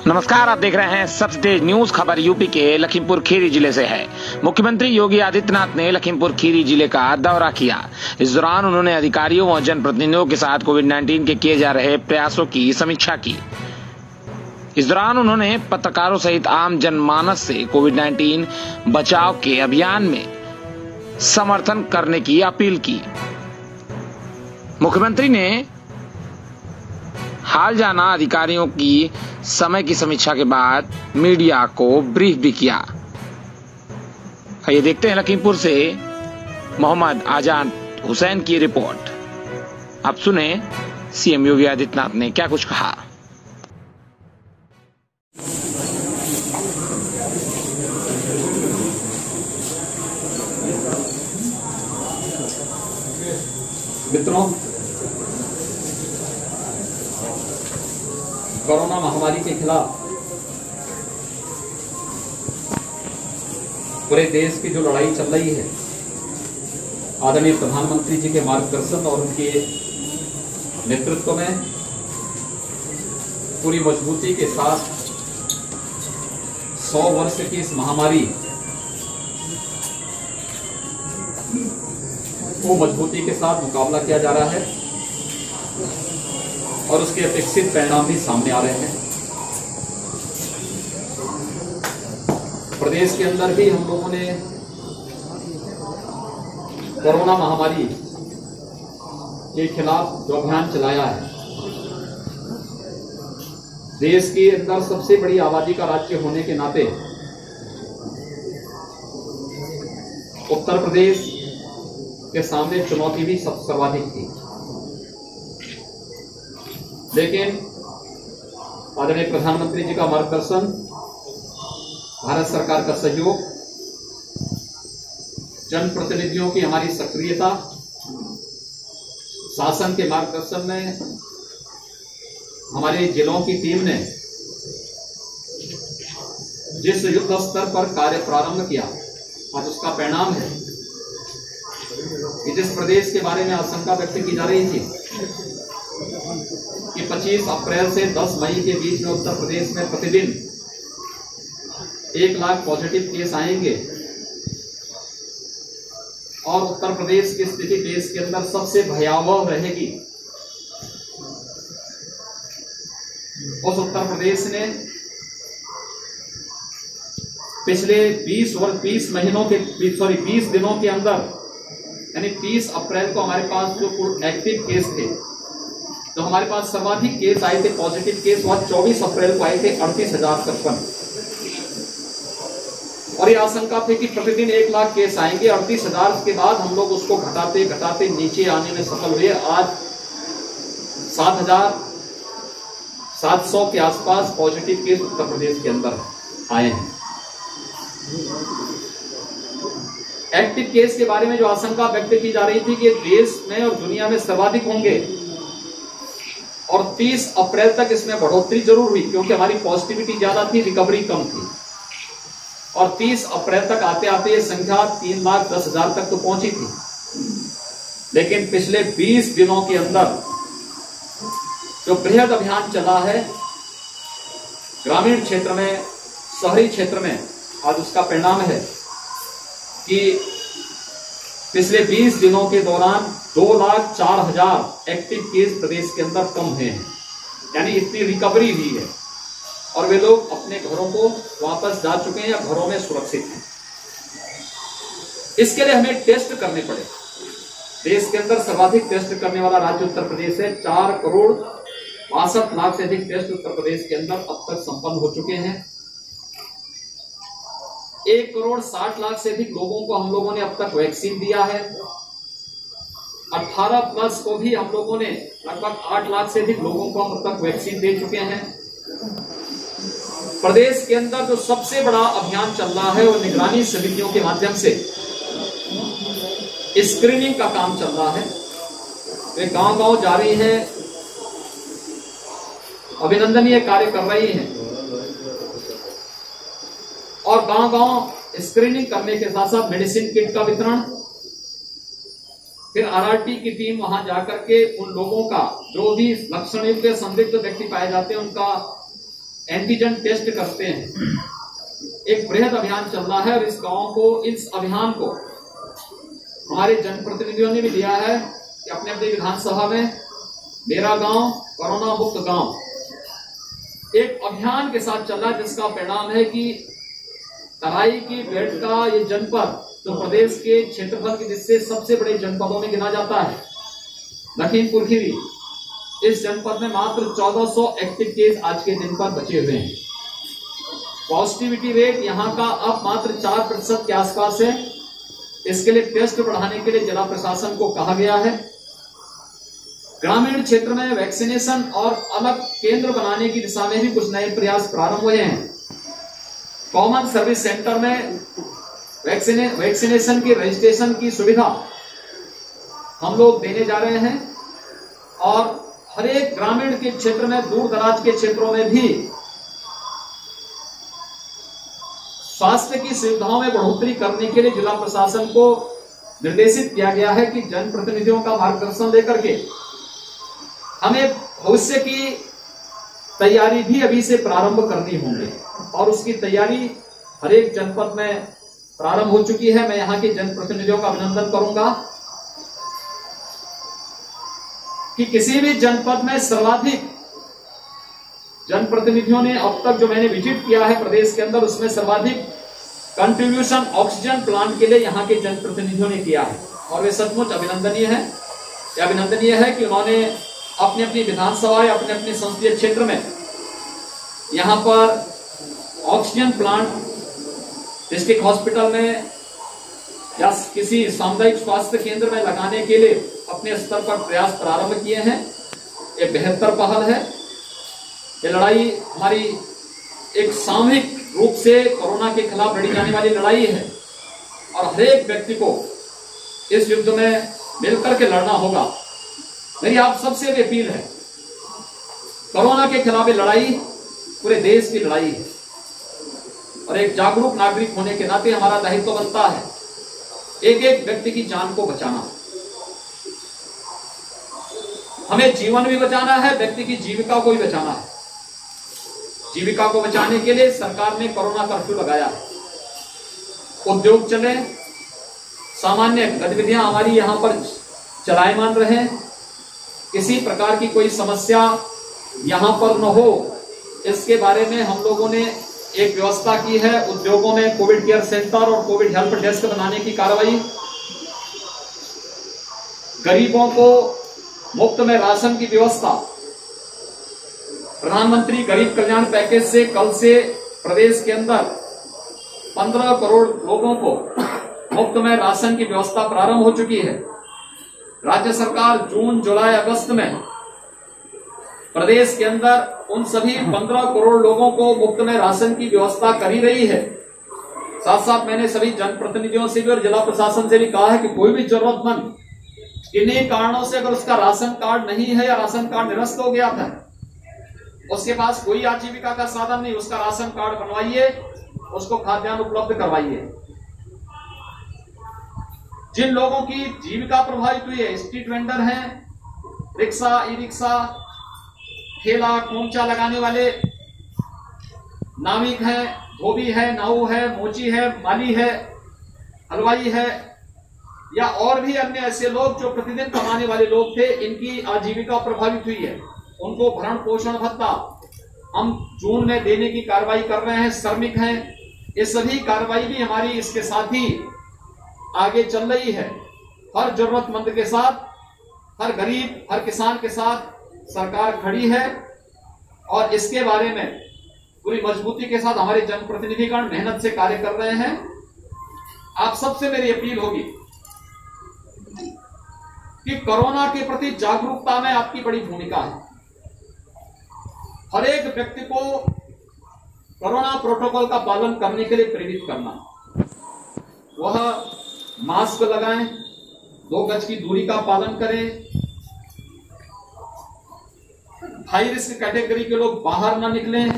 नमस्कार, आप देख रहे हैं सबसे तेज न्यूज खबर। यूपी के लखीमपुर खीरी जिले से है। मुख्यमंत्री योगी आदित्यनाथ ने लखीमपुर खीरी जिले का दौरा किया। इस दौरान उन्होंने अधिकारियों और जनप्रतिनिधियों के साथ कोविड-19 के किए जा रहे प्रयासों की समीक्षा की। इस दौरान उन्होंने पत्रकारों सहित आम जनमानस से कोविड-19 बचाव के अभियान में समर्थन करने की अपील की। मुख्यमंत्री ने हाल जाना अधिकारियों की समय की समीक्षा के बाद मीडिया को ब्रीफ भी किया। आइए देखते हैं लखीमपुर से मोहम्मद आजाद हुसैन की रिपोर्ट। आप सुने सीएम योगी आदित्यनाथ ने क्या कुछ कहा। मित्रों, कोरोना महामारी के खिलाफ पूरे देश की जो लड़ाई चल रही है, आदरणीय प्रधानमंत्री जी के मार्गदर्शन और उनके नेतृत्व में पूरी मजबूती के साथ 100 वर्ष की इस महामारी को मजबूती के साथ मुकाबला किया जा रहा है और उसके अपेक्षित परिणाम भी सामने आ रहे हैं। प्रदेश के अंदर भी हम लोगों ने कोरोना महामारी के खिलाफ जो अभियान चलाया है, देश के अंदर सबसे बड़ी आबादी का राज्य होने के नाते उत्तर प्रदेश के सामने चुनौती भी सर्वाधिक थी, लेकिन आदरणीय प्रधानमंत्री जी का मार्गदर्शन, भारत सरकार का सहयोग, जनप्रतिनिधियों की हमारी सक्रियता, शासन के मार्गदर्शन में हमारे जिलों की टीम ने जिस युद्ध स्तर पर कार्य प्रारंभ किया, आज उसका परिणाम है कि जिस प्रदेश के बारे में आशंका व्यक्त की जा रही थी कि 25 अप्रैल से 10 मई के बीच में उत्तर प्रदेश में प्रतिदिन 1 लाख पॉजिटिव केस आएंगे और उत्तर प्रदेश की स्थिति देश के अंदर सबसे भयावह रहेगी, उस उत्तर प्रदेश ने पिछले 20 दिनों के अंदर, यानी 30 अप्रैल को हमारे पास जो एक्टिव केस थे, तो हमारे पास सर्वाधिक केस आए थे, पॉजिटिव केस वह 24 अप्रैल को आए थे 38,053। और ये आशंका थी कि प्रतिदिन 1 लाख केस आएंगे। 38,000 के बाद हम लोग उसको घटाते घटाते नीचे आने में सफल हुए। आज 7,700 के आसपास पॉजिटिव केस उत्तर प्रदेश के अंदर आए हैं। एक्टिव केस के बारे में जो आशंका व्यक्त की जा रही थी कि देश में और दुनिया में सर्वाधिक होंगे और 30 अप्रैल तक इसमें बढ़ोतरी जरूर हुई, क्योंकि हमारी पॉजिटिविटी ज्यादा थी, रिकवरी कम थी, और 30 अप्रैल तक आते आते ये संख्या 3,10,000 तक तो पहुंची थी। लेकिन पिछले 20 दिनों के अंदर जो बृहद अभियान चला है ग्रामीण क्षेत्र में, शहरी क्षेत्र में, आज उसका परिणाम है कि पिछले 20 दिनों के दौरान 2,04,000 एक्टिव केस प्रदेश के अंदर कम हुए हैं, यानी इतनी रिकवरी हुई है और वे लोग अपने घरों को वापस जा चुके हैं या घरों में सुरक्षित हैं। इसके लिए हमें टेस्ट करने पड़े। देश के अंदर सर्वाधिक टेस्ट करने वाला राज्य उत्तर प्रदेश है। 4,62,00,000 से अधिक टेस्ट उत्तर प्रदेश के अंदर अब तक संपन्न हो चुके हैं। 1,60,00,000 से अधिक लोगों को हम लोगों ने अब तक वैक्सीन दिया है। 18+ को भी हम लोगों ने लगभग 8 लाख से अधिक लोगों को हम अब तक वैक्सीन दे चुके हैं। प्रदेश के अंदर जो सबसे बड़ा अभियान चल रहा है वो निगरानी समितियों के माध्यम से स्क्रीनिंग का काम चल रहा है। वे गांव-गांव जा रही हैं, अभिनंदनीय कार्य कर रही हैं और गांव-गांव स्क्रीनिंग करने के साथ साथ मेडिसिन किट का वितरण, फिर आरआरटी की टीम वहां जाकर के उन लोगों का जो भी लक्षण युक्त संदिग्ध व्यक्ति पाए जाते हैं उनका एंटीजन टेस्ट करते हैं। एक बृहद अभियान चल रहा है और इस अभियान को हमारे जनप्रतिनिधियों ने भी दिया है कि अपने अपने विधानसभा में मेरा गांव कोरोना मुक्त गांव एक अभियान के साथ चल रहा है, जिसका परिणाम है कि तराई की बेल्ट का ये जनपद जो प्रदेश के क्षेत्रफल की दृष्टि से सबसे बड़े जनपदों में गिना जाता है, लखीमपुर खीरी, इस जनपद में मात्र 1400 एक्टिव केस आज के दिन पर बचे हुए हैं। पॉजिटिविटी रेट यहाँ का अब मात्र 4% के आसपास है। इसके लिए टेस्ट बढ़ाने के लिए जिला प्रशासन को कहा गया है। ग्रामीण क्षेत्र में वैक्सीनेशन और अलग केंद्र बनाने की दिशा में भी कुछ नए प्रयास प्रारंभ हुए हैं। कॉमन सर्विस सेंटर में वैक्सीनेशन की रजिस्ट्रेशन की सुविधा हम लोग देने जा रहे हैं और हर एक ग्रामीण के क्षेत्र में, दूर दराज के क्षेत्रों में भी स्वास्थ्य की सुविधाओं में बढ़ोतरी करने के लिए जिला प्रशासन को निर्देशित किया गया है कि जनप्रतिनिधियों का मार्गदर्शन लेकर के हमें भविष्य की तैयारी भी अभी से प्रारंभ करनी होगी और उसकी तैयारी हर एक जनपद में प्रारंभ हो चुकी है। मैं यहाँ के जनप्रतिनिधियों का अभिनंदन करूंगा कि किसी भी जनपद में सर्वाधिक जनप्रतिनिधियों ने अब तक जो मैंने विजिट किया है प्रदेश के अंदर, उसमें सर्वाधिक कंट्रीब्यूशन ऑक्सीजन प्लांट के लिए यहाँ के जनप्रतिनिधियों ने किया है और वे सचमुच अभिनंदनीय है। यह अभिनंदनीय है कि उन्होंने अपनी अपनी विधानसभा या अपने अपने संसदीय क्षेत्र में यहाँ पर ऑक्सीजन प्लांट डिस्ट्रिक्ट हॉस्पिटल में या किसी सामुदायिक स्वास्थ्य केंद्र में लगाने के लिए अपने स्तर पर प्रयास प्रारंभ किए हैं। ये बेहतर पहल है। ये लड़ाई हमारी एक सामूहिक रूप से कोरोना के खिलाफ लड़ी जाने वाली लड़ाई है और हर एक व्यक्ति को इस युद्ध में मिलकर के लड़ना होगा। मेरी आप सबसे भी अपील है, कोरोना के खिलाफ ये लड़ाई पूरे देश की लड़ाई है और एक जागरूक नागरिक होने के नाते हमारा दायित्व बनता है एक एक व्यक्ति की जान को बचाना। हमें जीवन भी बचाना है, व्यक्ति की जीविका को भी बचाना है। जीविका को बचाने के लिए सरकार ने कोरोना कर्फ्यू लगाया है। उद्योग चले, सामान्य गतिविधियां हमारी यहां पर चलायमान रहे, किसी प्रकार की कोई समस्या यहां पर न हो, इसके बारे में हम लोगों ने एक व्यवस्था की है। उद्योगों में कोविड केयर सेंटर और कोविड हेल्प डेस्क बनाने की कार्रवाई, गरीबों को मुफ्त में राशन की व्यवस्था, प्रधानमंत्री गरीब कल्याण पैकेज से कल से प्रदेश के अंदर 15 करोड़ लोगों को मुफ्त में राशन की व्यवस्था प्रारंभ हो चुकी है। राज्य सरकार जून, जुलाई, अगस्त में प्रदेश के अंदर उन सभी 15 करोड़ लोगों को मुफ्त में राशन की व्यवस्था कर ही रही है। साथ साथ मैंने सभी जनप्रतिनिधियों से भी और जिला प्रशासन से भी कहा है कि कोई भी जरूरतमंद किन्हीं कारणों से अगर उसका राशन कार्ड नहीं है या राशन कार्ड निरस्त हो गया था, उसके पास कोई आजीविका का साधन नहीं, उसका राशन कार्ड बनवाइए, उसको खाद्यान्न उपलब्ध करवाइए। जिन लोगों की जीविका प्रभावित हुई है, स्ट्रीट वेंडर हैं, रिक्शा, ई रिक्शा, ठेला खोमचा लगाने वाले, नाविक है, धोबी है, नाऊ है, मोची है, माली है, हलवाई है या और भी अन्य ऐसे लोग जो प्रतिदिन कमाने वाले लोग थे, इनकी आजीविका प्रभावित हुई है, उनको भरण पोषण भत्ता हम जून में देने की कार्रवाई कर रहे हैं। श्रमिक हैं, ये सभी कार्रवाई भी हमारी इसके साथ ही आगे चल रही है। हर जरूरतमंद के साथ, हर गरीब, हर किसान के साथ सरकार खड़ी है और इसके बारे में पूरी मजबूती के साथ हमारे जनप्रतिनिधिगण मेहनत से कार्य कर रहे हैं। आप सबसे मेरी अपील होगी कि कोरोना के प्रति जागरूकता में आपकी बड़ी भूमिका है। हर एक व्यक्ति को कोरोना प्रोटोकॉल का पालन करने के लिए प्रेरित करना। वह मास्क लगाएं, 2 गज की दूरी का पालन करें, हाई रिस्क कैटेगरी के लोग बाहर ना निकलें,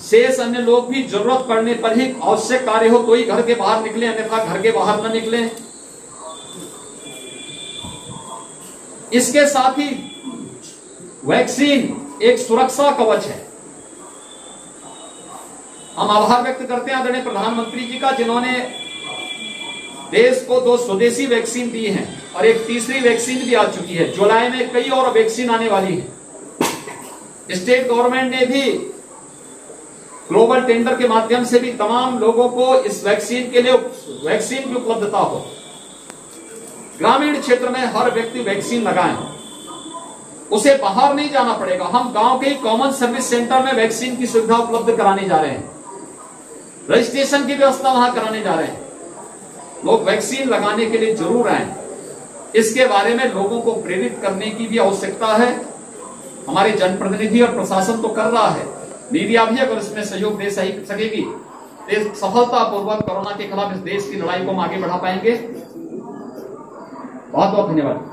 शेष अन्य लोग भी जरूरत पड़ने पर ही आवश्यक कार्य हो तो ही घर के बाहर निकलें, अन्यथा घर के बाहर ना निकलें। इसके साथ ही वैक्सीन एक सुरक्षा कवच है। हम आभार व्यक्त करते हैं आदरणीय प्रधानमंत्री जी का, जिन्होंने देश को 2 स्वदेशी वैक्सीन दी हैं और एक तीसरी वैक्सीन भी आ चुकी है। जुलाई में कई और वैक्सीन आने वाली है। स्टेट गवर्नमेंट ने भी ग्लोबल टेंडर के माध्यम से भी तमाम लोगों को इस वैक्सीन के लिए वैक्सीन की उपलब्धता हो। ग्रामीण क्षेत्र में हर व्यक्ति वैक्सीन लगाएं, उसे बाहर नहीं जाना पड़ेगा। हम गांव के कॉमन सर्विस सेंटर में वैक्सीन की सुविधा उपलब्ध कराने जा रहे हैं, रजिस्ट्रेशन की व्यवस्था वहां कराने जा रहे हैं। लोग वैक्सीन लगाने के लिए जरूर आए। इसके बारे में लोगों को प्रेरित करने की भी आवश्यकता है। हमारे जनप्रतिनिधि और प्रशासन तो कर रहा है, मीडिया भी अगर इसमें सहयोग दे सकेगी तो सफलतापूर्वक कोरोना के खिलाफ इस देश की लड़ाई को हम आगे बढ़ा पाएंगे। बहुत बहुत धन्यवाद।